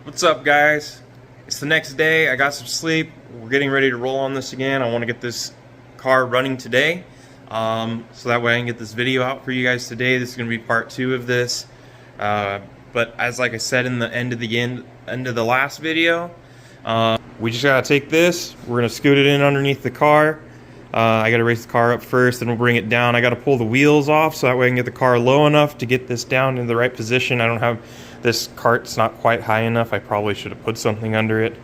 What's up, guys? It's the next day. I got some sleep. We're getting ready to roll on this again. I want to get this car running today, so that way I can get this video out for you guys today. This is going to be part 2 of this. But as like I said in the end of the last video, we just gotta take this. We're gonna scoot it in underneath the car. I gotta raise the car up first, then we'll bring it down. I gotta pull the wheels off so that way I can get the car low enough to get this down in the right position. I don't have this cart's not quite high enough. I probably should have put something under it,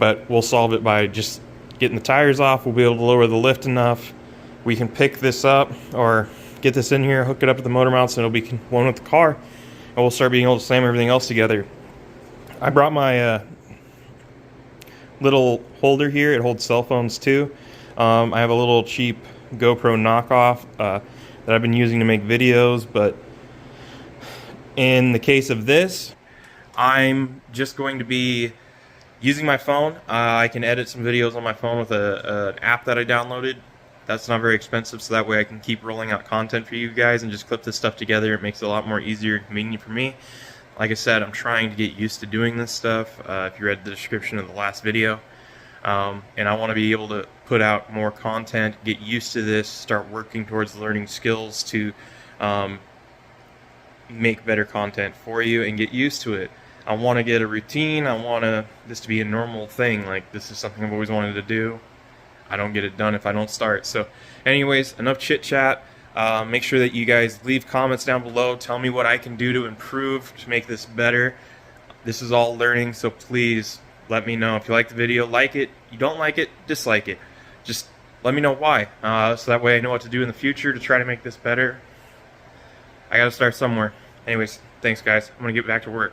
but we'll solve it by just getting the tires off. We'll be able to lower the lift enough. We can pick this up or get this in here, hook it up with the motor mounts, and it'll be one with the car, and we'll start being able to slam everything else together. I brought my little holder here. It holds cell phones too. I have a little cheap GoPro knockoff that I've been using to make videos, but in the case of this, I'm just going to be using my phone. I can edit some videos on my phone with an app that I downloaded. That's not very expensive, so that way I can keep rolling out content for you guys and just clip this stuff together. It makes it a lot more easier and convenient for me. Like I said, I'm trying to get used to doing this stuff, if you read the description of the last video. And I want to be able to put out more content, get used to this, start working towards learning skills to make better content for you and get used to it. I want to get a routine. I want this to be a normal thing. Like, this is something I've always wanted to do. I don't get it done if I don't start. So anyways, enough chit chat. Make sure that you guys leave comments down below. Tell me what I can do to improve to make this better. This is all learning, so please let me know. If you like the video, like it. You don't like it, dislike it. Just let me know why, so that way I know what to do in the future to try to make this better. I gotta start somewhere. Anyways, thanks guys. I'm gonna get back to work.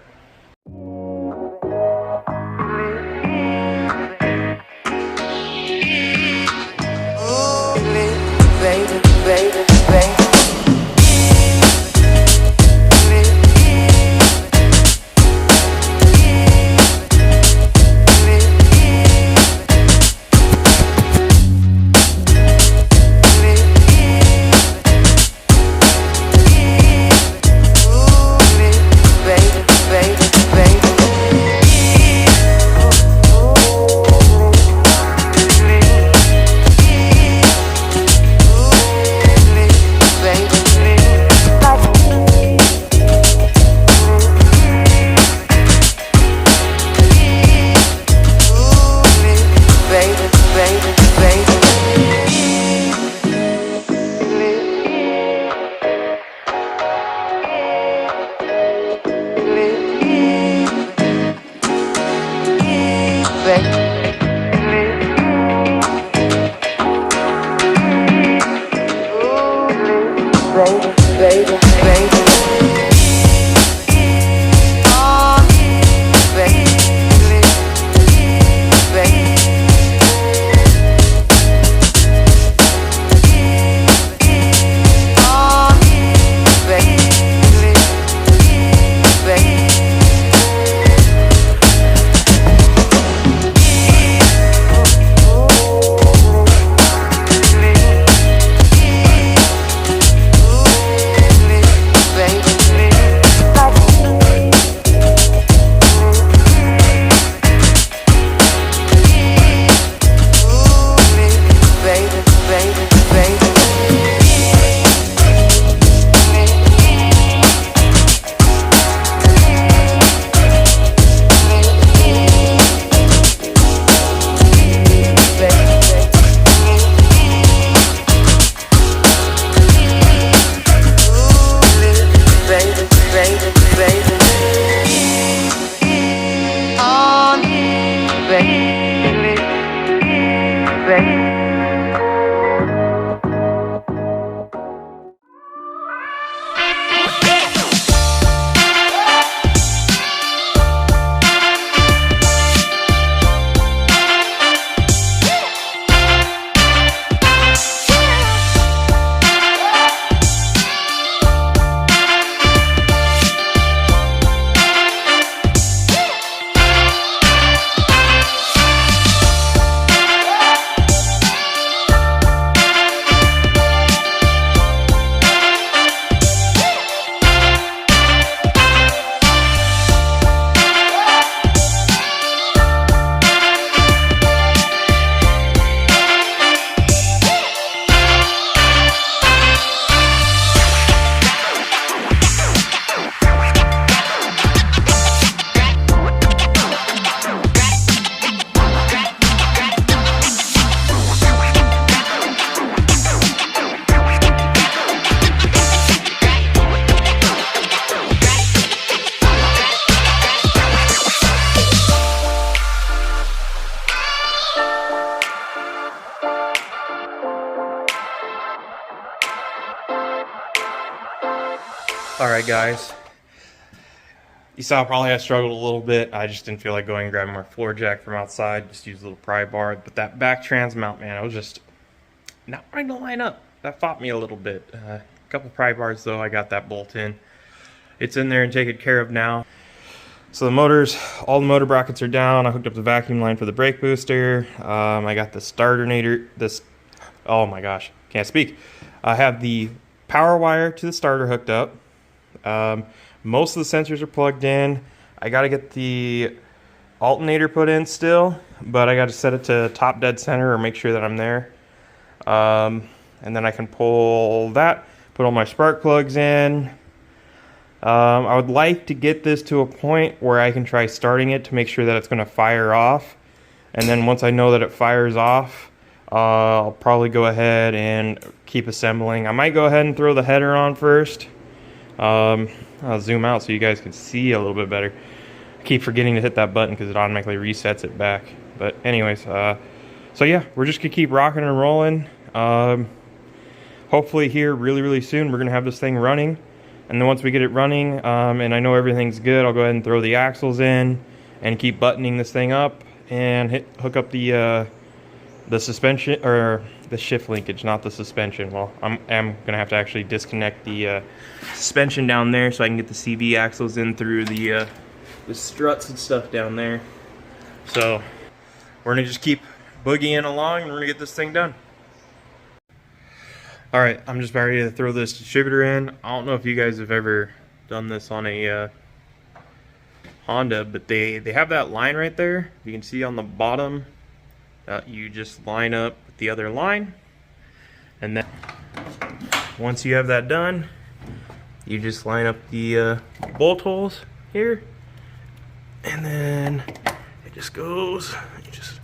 Baby. Alright guys, you saw probably I struggled a little bit. I just didn't feel like going and grabbing my floor jack from outside, just use a little pry bar. But that back trans mount, man, I was just not trying to line up. That fought me a little bit. A couple pry bars though, I got that bolt in. It's in there and taken care of now. So the motors, all the motor brackets are down. I hooked up the vacuum line for the brake booster. I got the starternator, oh my gosh, can't speak. I have the power wire to the starter hooked up. Most of the sensors are plugged in. I got to get the alternator put in still, but I got to set it to top dead center or make sure that I'm there. And then I can pull that, put all my spark plugs in. I would like to get this to a point where I can try starting it to make sure that it's going to fire off. And then once I know that it fires off, I'll probably go ahead and keep assembling. I might go ahead and throw the header on first. I'll zoom out so you guys can see a little bit better. I keep forgetting to hit that button because it automatically resets it back. But anyways, so yeah, we're just gonna keep rocking and rolling. Hopefully here really soon we're gonna have this thing running. And then once we get it running, and I know everything's good, I'll go ahead and throw the axles in and keep buttoning this thing up and hook up the suspension, or the shift linkage, not the suspension. Well, I'm gonna have to actually disconnect the suspension down there so I can get the CV axles in through the struts and stuff down there. So we're gonna just keep boogieing along and we're gonna get this thing done. All right, I'm just about ready to throw this distributor in. I don't know if you guys have ever done this on a Honda, but they have that line right there. You can see on the bottom. You just line up with the other line, and then once you have that done, you just line up the bolt holes here, and then it just goes. You just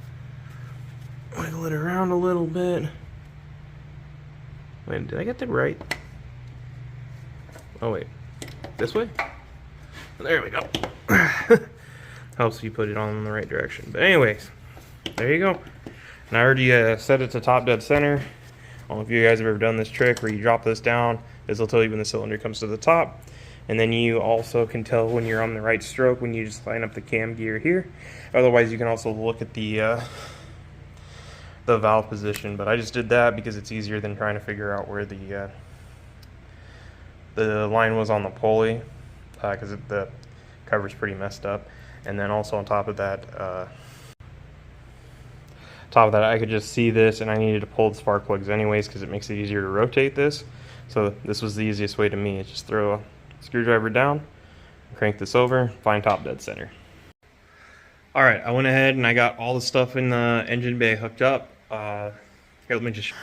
wiggle it around a little bit. Wait, did I get that right? Oh wait, this way? There we go. Helps you put it on in the right direction. But anyways, there you go. And I already set it to top dead center. I don't know if you guys have ever done this trick where you drop this down. This will tell you when the cylinder comes to the top. And then you also can tell when you're on the right stroke when you just line up the cam gear here. Otherwise, you can also look at the valve position. But I just did that because it's easier than trying to figure out where the line was on the pulley, because the cover's pretty messed up. And then also on top of that, I could just see this, and I needed to pull the spark plugs anyways because it makes it easier to rotate this. So this was the easiest way to me. Is just throw a screwdriver down, crank this over, find top dead center. All right, I went ahead and I got all the stuff in the engine bay hooked up. Here, let me just.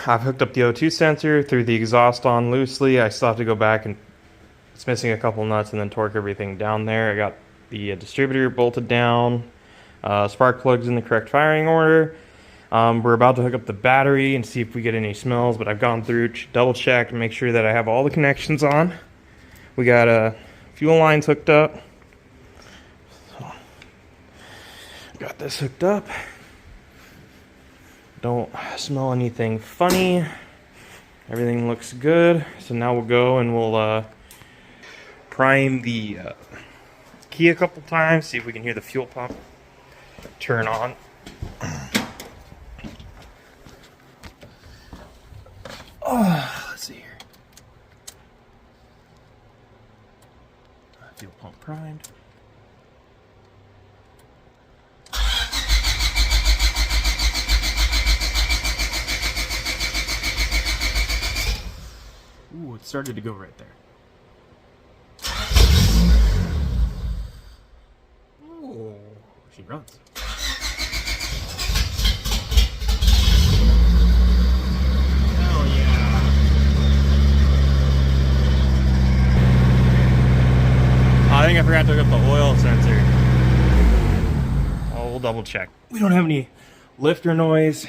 I've hooked up the O2 sensor, threw the exhaust on loosely. I still have to go back and it's missing a couple nuts and then torque everything down there. I got the distributor bolted down. Spark plugs in the correct firing order. We're about to hook up the battery and see if we get any smells, but I've gone through, double checked, and make sure that I have all the connections on. We got fuel lines hooked up. So, got this hooked up. Don't smell anything funny. Everything looks good. So now we'll go and we'll prime the key a couple times, see if we can hear the fuel pump turn on. Oh, let's see here. Fuel pump primed. Ooh, it started to go right there. Oh, she runs. Hell yeah. I think I forgot to hook up the oil sensor. Oh, we'll double check. We don't have any lifter noise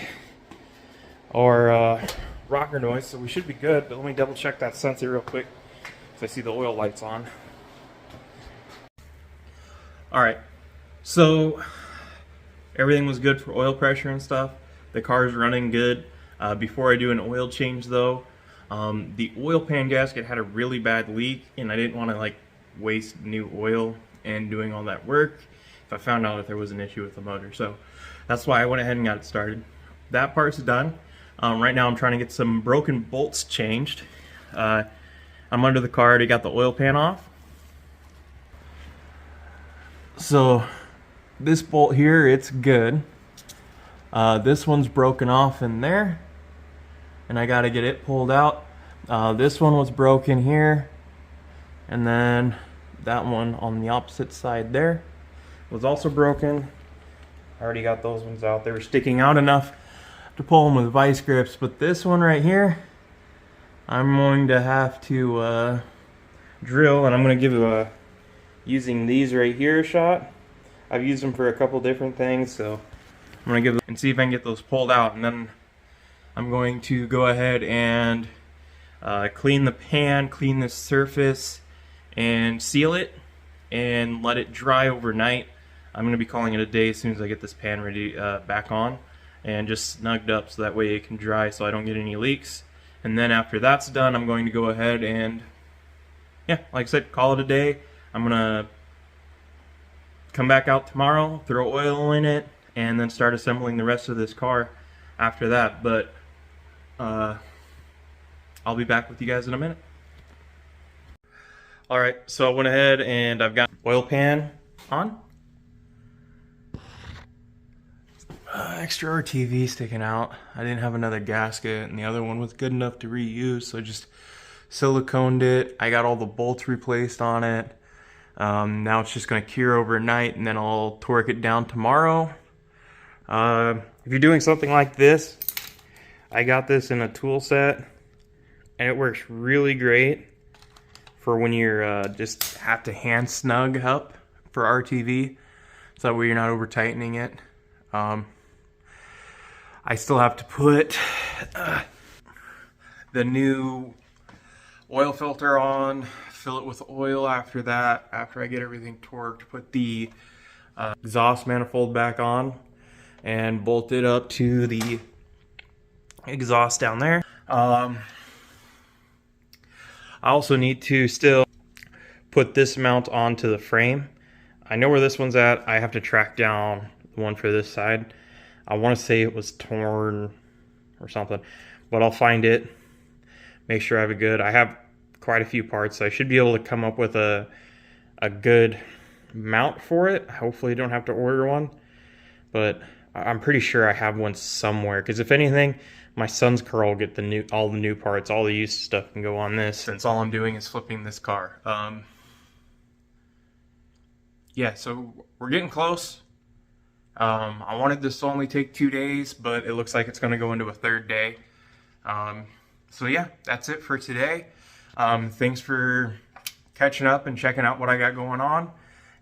or rocker noise, so we should be good, but let me double check that sensor real quick because I see the oil lights on. Alright, so everything was good for oil pressure and stuff. The car's running good. Before I do an oil change though, The oil pan gasket had a really bad leak, and I didn't want to like waste new oil and doing all that work if I found out if there was an issue with the motor. So that's why I went ahead and got it started. That part's done. Right now I'm trying to get some broken bolts changed. I'm under the car, already got the oil pan off. So this bolt here, it's good. This one's broken off in there, and I got to get it pulled out. This one was broken here, and then that one on the opposite side there was also broken. I already got those ones out. They were sticking out enough to pull them with vice grips, but this one right here, I'm going to have to drill, and I'm going to give using these right here a shot. I've used them for a couple different things, so I'm going to give them and see if I can get those pulled out, and then I'm going to go ahead and clean the pan, clean the surface, and seal it and let it dry overnight. I'm going to be calling it a day as soon as I get this pan ready back on and just snugged up so that way it can dry so I don't get any leaks. And then after that's done, I'm going to go ahead and, yeah, like I said, call it a day. I'm going to come back out tomorrow, throw oil in it, and then start assembling the rest of this car after that. But I'll be back with you guys in a minute. Alright, so I went ahead and I've got oil pan on. Extra RTV sticking out. I didn't have another gasket, and the other one was good enough to reuse, so I just siliconed it. I got all the bolts replaced on it. Now it's just going to cure overnight, and then I'll torque it down tomorrow. If you're doing something like this, I got this in a tool set, and it works really great for when you're just have to hand snug up for RTV, so that way you're not over tightening it. I still have to put the new oil filter on, fill it with oil after that, after I get everything torqued, put the exhaust manifold back on and bolt it up to the exhaust down there. I also need to still put this mount onto the frame. I know where this one's at. I have to track down the one for this side. I want to say it was torn or something, but I'll find it, make sure I have it good. I have quite a few parts, so I should be able to come up with a good mount for it. Hopefully I don't have to order one, but I'm pretty sure I have one somewhere, because if anything, my son's car will get all the new parts. All the used stuff can go on this, since all I'm doing is flipping this car. Yeah, so we're getting close. I wanted this to only take 2 days, but it looks like it's going to go into a third day. So yeah, that's it for today. Thanks for catching up and checking out what I got going on,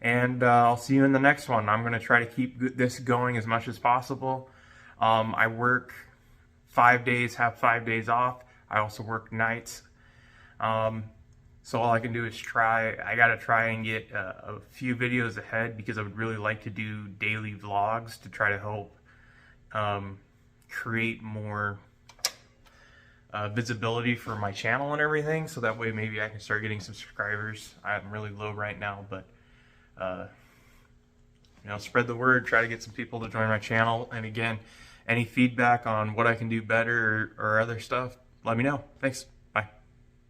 and I'll see you in the next one. I'm going to try to keep this going as much as possible. I work 5 days, have 5 days off. I also work nights. So all I can do is try. I got to try and get a few videos ahead, because I would really like to do daily vlogs to try to help create more visibility for my channel and everything, so that way maybe I can start getting some subscribers. I'm really low right now, but you know, spread the word, try to get some people to join my channel. And again, any feedback on what I can do better or other stuff, let me know. Thanks.